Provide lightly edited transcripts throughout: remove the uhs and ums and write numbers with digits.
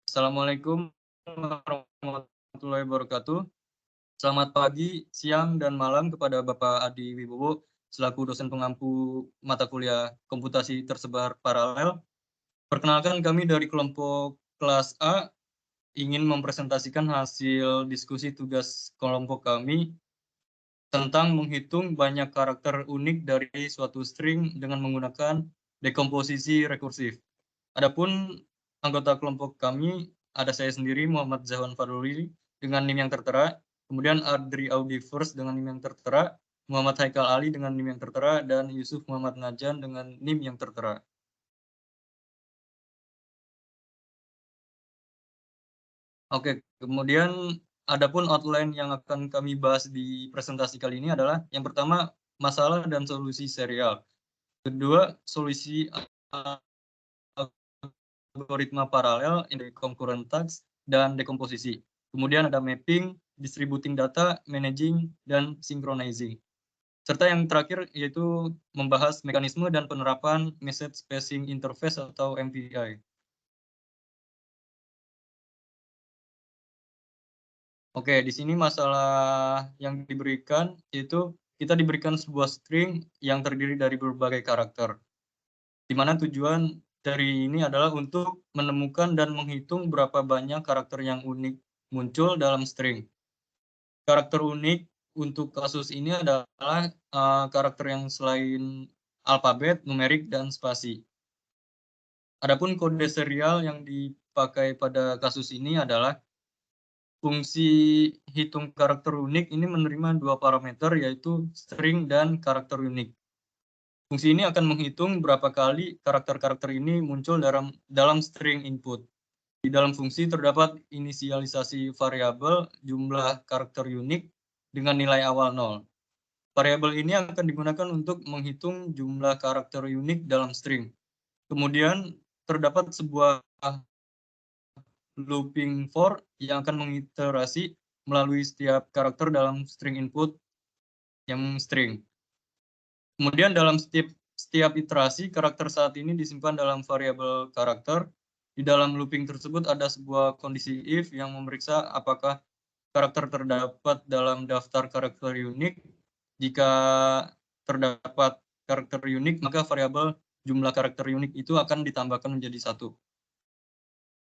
Assalamualaikum warahmatullahi wabarakatuh. Selamat pagi, siang, dan malam kepada Bapak Adi Wibowo selaku dosen pengampu mata kuliah komputasi tersebar paralel. Perkenalkan, kami dari kelompok kelas A ingin mempresentasikan hasil diskusi tugas kelompok kami tentang menghitung banyak karakter unik dari suatu string dengan menggunakan dekomposisi rekursif. Adapun anggota kelompok kami, ada saya sendiri, Muhammad Zahwan Fadluri, dengan NIM yang tertera, kemudian Adri Audi First dengan NIM yang tertera, Muhammad Haikal Ali dengan NIM yang tertera, dan Yusuf Muhammad Najan dengan NIM yang tertera. Oke, kemudian adapun outline yang akan kami bahas di presentasi kali ini adalah yang pertama, masalah dan solusi serial. Kedua, solusi algoritma paralel, concurrent task, dan dekomposisi. Kemudian ada mapping, distributing data, managing, dan synchronizing. Serta yang terakhir yaitu membahas mekanisme dan penerapan message passing interface atau MPI. Oke, di sini masalah yang diberikan yaitu kita diberikan sebuah string yang terdiri dari berbagai karakter, di mana tujuan dari ini adalah untuk menemukan dan menghitung berapa banyak karakter yang unik muncul dalam string. Karakter unik untuk kasus ini adalah karakter yang selain alfabet, numerik, dan spasi. Adapun kode serial yang dipakai pada kasus ini adalah fungsi hitung karakter unik ini menerima dua parameter, yaitu string dan karakter unik. Fungsi ini akan menghitung berapa kali karakter-karakter ini muncul dalam string input. Di dalam fungsi terdapat inisialisasi variabel jumlah karakter unik dengan nilai awal 0. Variabel ini akan digunakan untuk menghitung jumlah karakter unik dalam string. Kemudian terdapat sebuah looping for yang akan mengiterasi melalui setiap karakter dalam string input yang string. Kemudian dalam setiap iterasi, karakter saat ini disimpan dalam variabel karakter. Di dalam looping tersebut ada sebuah kondisi if yang memeriksa apakah karakter terdapat dalam daftar karakter unik. Jika terdapat karakter unik, maka variabel jumlah karakter unik itu akan ditambahkan menjadi 1.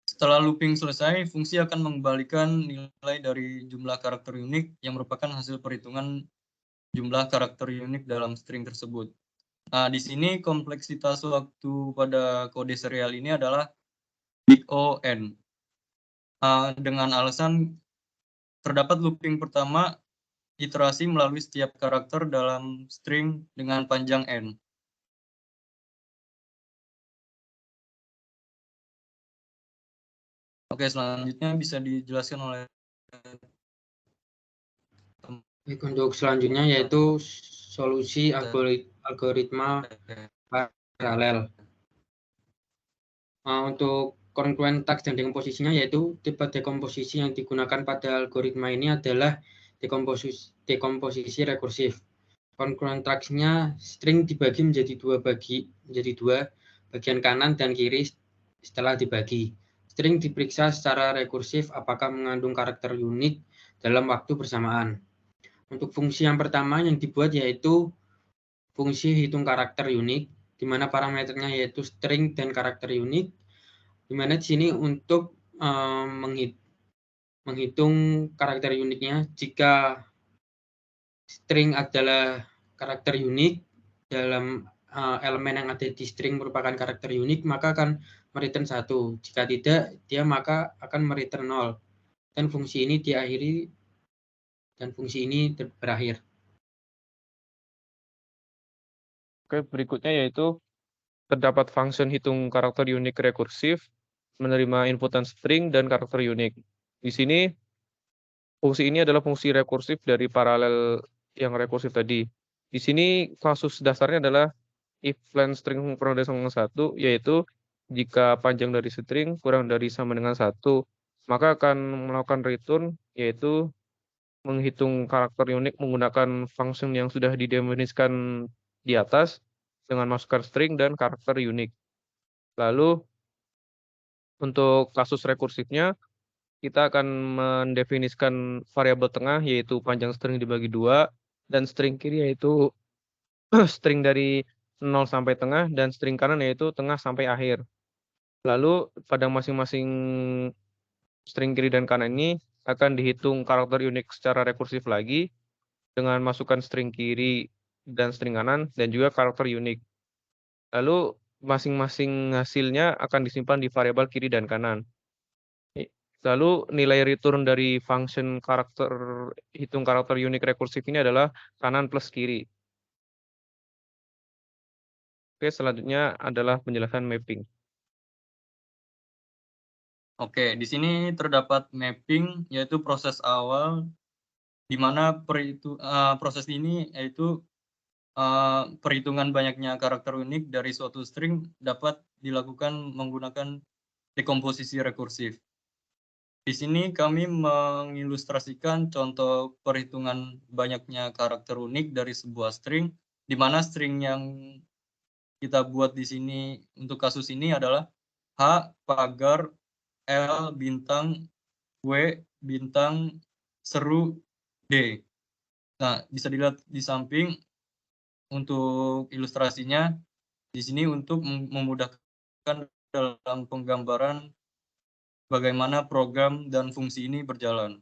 Setelah looping selesai, fungsi akan mengembalikan nilai dari jumlah karakter unik yang merupakan hasil perhitungan jumlah karakter unik dalam string tersebut. Nah, di sini kompleksitas waktu pada kode serial ini adalah big O n. Dengan alasan terdapat looping pertama iterasi melalui setiap karakter dalam string dengan panjang n. Oke, selanjutnya bisa dijelaskan oleh Untuk selanjutnya yaitu solusi algoritma paralel. Untuk concurrent task dan dekomposisinya yaitu tipe dekomposisi yang digunakan pada algoritma ini adalah dekomposisi rekursif. Concurrent task-nya string dibagi menjadi dua, bagian kanan dan kiri setelah dibagi. String diperiksa secara rekursif apakah mengandung karakter unik dalam waktu bersamaan. Untuk fungsi yang pertama yang dibuat yaitu fungsi hitung karakter unik, di mana parameternya yaitu string dan karakter unik, di mana di sini untuk menghitung karakter uniknya, jika string adalah karakter unik dalam elemen yang ada di string merupakan karakter unik, maka akan mereturn 1. Jika tidak, dia maka akan mereturn 0. Dan fungsi ini diakhiri dan fungsi ini berakhir. Oke, berikutnya yaitu terdapat function hitung karakter unik rekursif, menerima inputan string dan karakter unik. Di sini, fungsi ini adalah fungsi rekursif dari paralel yang rekursif tadi. Di sini kasus dasarnya adalah if len string kurang dari sama dengan 1, yaitu jika panjang dari string kurang dari sama dengan 1, maka akan melakukan return, yaitu menghitung karakter unik menggunakan function yang sudah didefinisikan di atas dengan masukkan string dan karakter unik. Lalu Untuk kasus rekursifnya, kita akan mendefinisikan variabel tengah yaitu panjang string dibagi 2 dan string kiri yaitu string dari 0 sampai tengah dan string kanan yaitu tengah sampai akhir. Lalu pada masing-masing string kiri dan kanan ini akan dihitung karakter unik secara rekursif lagi dengan masukkan string kiri dan string kanan dan juga karakter unik. Lalu masing-masing hasilnya akan disimpan di variabel kiri dan kanan. Lalu nilai return dari function hitung karakter unik rekursif ini adalah kanan plus kiri. Oke, selanjutnya adalah penjelasan mapping. Oke, di sini terdapat mapping, yaitu proses awal di mana proses ini yaitu perhitungan banyaknya karakter unik dari suatu string dapat dilakukan menggunakan dekomposisi rekursif. Di sini kami mengilustrasikan contoh perhitungan banyaknya karakter unik dari sebuah string, di mana string yang kita buat di sini untuk kasus ini adalah H pagar L bintang W bintang seru D. Nah, bisa dilihat di samping untuk ilustrasinya di sini untuk memudahkan dalam penggambaran bagaimana program dan fungsi ini berjalan.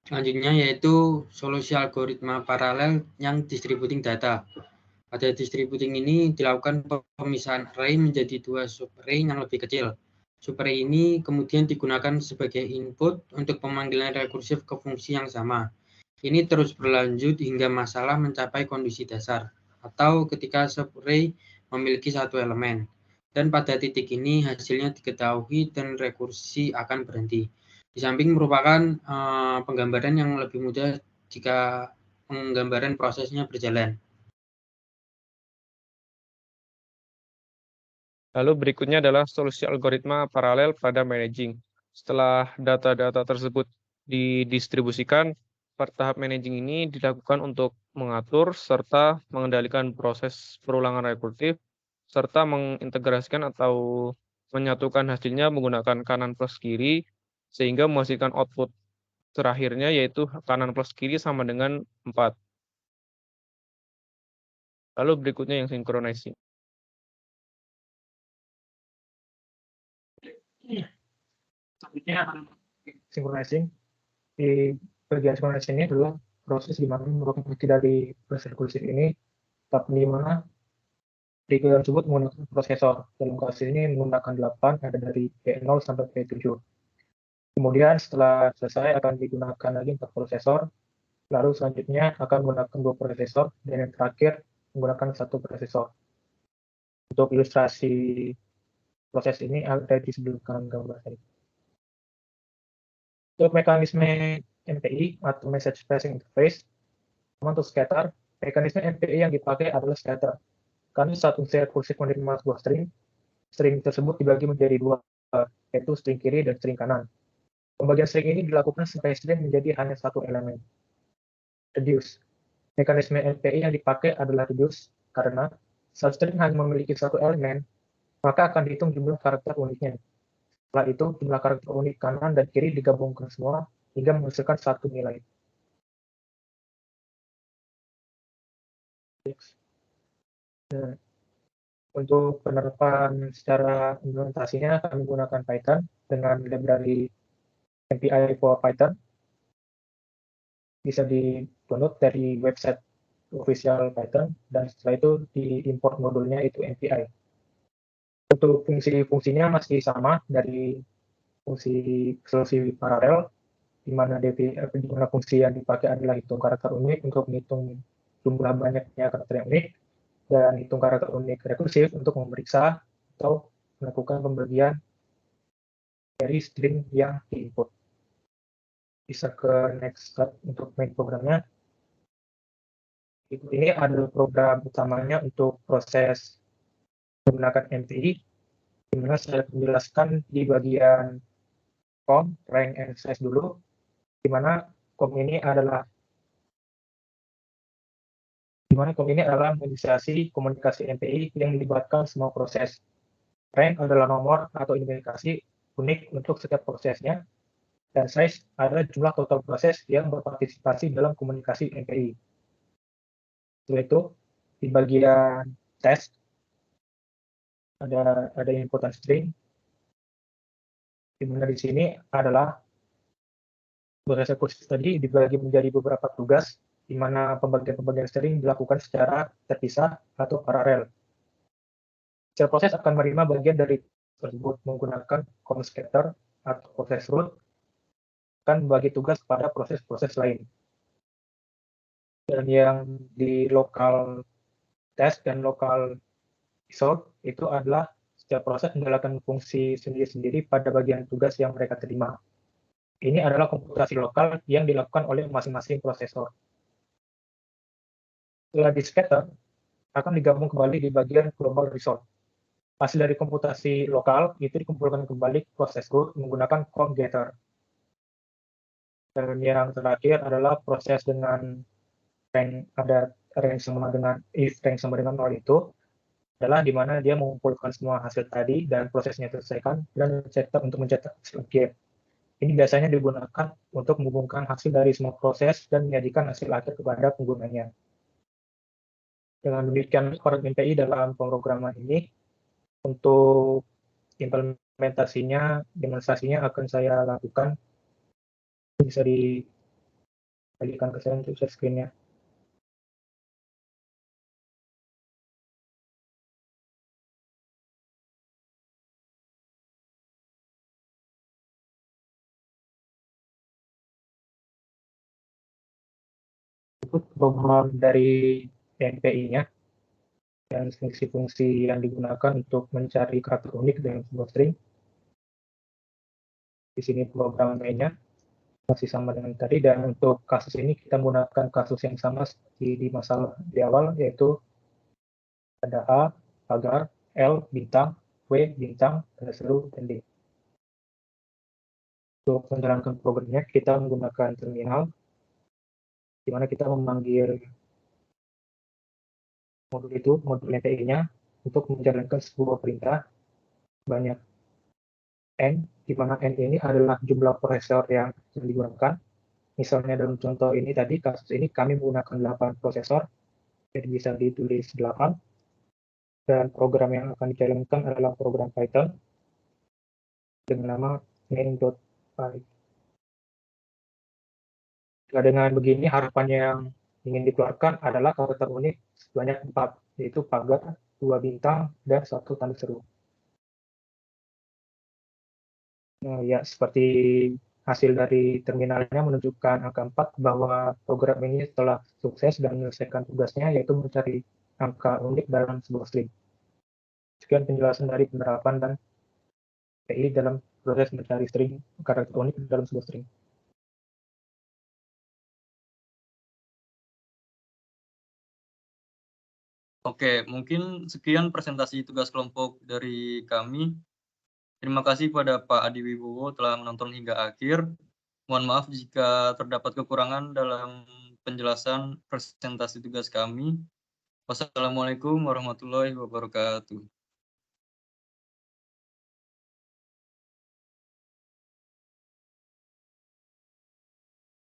Selanjutnya yaitu solusi algoritma paralel yang distributing data. Pada distributing ini dilakukan pemisahan array menjadi 2 subarray yang lebih kecil. Subarray ini kemudian digunakan sebagai input untuk pemanggilan rekursif ke fungsi yang sama. Ini terus berlanjut hingga masalah mencapai kondisi dasar, atau ketika subarray memiliki satu elemen. Dan pada titik ini hasilnya diketahui dan rekursi akan berhenti. Di samping merupakan penggambaran yang lebih mudah jika penggambaran prosesnya berjalan. Lalu berikutnya adalah solusi algoritma paralel pada managing. Setelah data-data tersebut didistribusikan, tahap managing ini dilakukan untuk mengatur serta mengendalikan proses perulangan rekursif, serta mengintegrasikan atau menyatukan hasilnya menggunakan kanan plus kiri, sehingga menghasilkan output terakhirnya yaitu kanan plus kiri sama dengan 4. Lalu berikutnya yang synchronizing. Selanjutnya synchronizing. Di bagian synchronizing ini adalah proses di mana merupakan bukti dari proses rekursif ini, tapi di mana trigger tersebut menggunakan prosesor. Dalam kasus ini menggunakan 8, ada dari P0 sampai P7. Kemudian setelah selesai akan digunakan lagi 4 prosesor, lalu selanjutnya akan menggunakan 2 prosesor, dan yang terakhir menggunakan 1 prosesor. Untuk ilustrasi proses ini ada di sebelah kanan gambar tadi. Untuk mekanisme MPI atau Message Passing Interface, untuk scatter, mekanisme MPI yang dipakai adalah scatter. Karena saat fungsi rekursif menerima sebuah string tersebut dibagi menjadi 2, yaitu string kiri dan string kanan. Pembagian string ini dilakukan sampai string menjadi hanya satu elemen. Reduce. Mekanisme MPI yang dipakai adalah reduce karena saat string hanya memiliki satu elemen, maka akan dihitung jumlah karakter uniknya. Setelah itu, jumlah karakter unik kanan dan kiri digabungkan semua hingga menghasilkan satu nilai. Nah, untuk penerapan secara implementasinya, kami menggunakan Python dengan library MPI for Python. Bisa di-download dari website official Python, dan setelah itu di-import modulnya itu MPI. Untuk fungsi-fungsinya masih sama dari fungsi solusi paralel, di mana fungsi yang dipakai adalah hitung karakter unik untuk menghitung jumlah banyaknya karakter yang unik, dan hitung karakter unik rekursif untuk memeriksa atau melakukan pembagian dari string yang diinput. Bisa ke next step untuk main programnya. Ini adalah program utamanya untuk proses menggunakan MPI, di mana saya menjelaskan di bagian com, rank and size dulu, di mana com ini adalah mana kalau ini adalah menginisiasi komunikasi MPI yang melibatkan semua proses. Rank adalah nomor atau identifikasi unik untuk setiap prosesnya, dan size adalah jumlah total proses yang berpartisipasi dalam komunikasi MPI. Setelah itu, di bagian test, ada inputan string, di mana di sini adalah proses kursus tadi dibagi menjadi beberapa tugas, di mana pembagian-pembagian string dilakukan secara terpisah atau paralel. Setiap proses akan menerima bagian dari tersebut menggunakan communicator atau proses root, akan bagi tugas pada proses-proses lain. Dan yang di local test dan local result itu adalah setiap proses menjalankan fungsi sendiri-sendiri pada bagian tugas yang mereka terima. Ini adalah komputasi lokal yang dilakukan oleh masing-masing prosesor. Setelah di scatter, akan digabung kembali di bagian global result. Hasil dari komputasi lokal itu dikumpulkan kembali ke proses root menggunakan congetter. Dan yang terakhir adalah proses dengan rank sama dengan if rank sama dengan 0 itu adalah di mana dia mengumpulkan semua hasil tadi dan prosesnya selesaikan dan cetak untuk mencetak hasil akhir. Ini biasanya digunakan untuk menghubungkan hasil dari semua proses dan menyajikan hasil akhir kepada penggunanya. Dengan demikian, core MPI dalam pemrograman ini untuk implementasinya, demonstrasinya akan saya lakukan. Bisa dikalikan ke saya untuk share screen-nya. Program dari MPI-nya dan fungsi-fungsi yang digunakan untuk mencari karakter unik dalam sebuah string. Di sini program mainnya masih sama dengan tadi, dan untuk kasus ini kita menggunakan kasus yang sama seperti di masalah di awal, yaitu ada A, pagar, L, bintang, W, bintang, tanda seru, dan D. Untuk menjalankan programnya, kita menggunakan terminal, di mana kita memanggil modul MPI-nya untuk menjalankan sebuah perintah banyak N, di mana N ini adalah jumlah prosesor yang digunakan. Misalnya dalam contoh ini tadi, kasus ini kami menggunakan 8 prosesor, jadi bisa ditulis 8. Dan program yang akan dijalankan adalah program Python dengan nama main.py. Dengan begini, harapan yang ingin dikeluarkan adalah karakter unik sebanyak 4, yaitu pagar, 2 bintang, dan 1 tanda seru. Nah, ya, seperti hasil dari terminalnya menunjukkan angka 4 bahwa program ini telah sukses dan menyelesaikan tugasnya, yaitu mencari angka unik dalam sebuah string. Sekian penjelasan dari penerapan dan PI dalam proses mencari string karakter unik dalam sebuah string. Oke, mungkin sekian presentasi tugas kelompok dari kami. Terima kasih pada Pak Adi Wibowo telah menonton hingga akhir. Mohon maaf jika terdapat kekurangan dalam penjelasan presentasi tugas kami. Wassalamualaikum warahmatullahi wabarakatuh.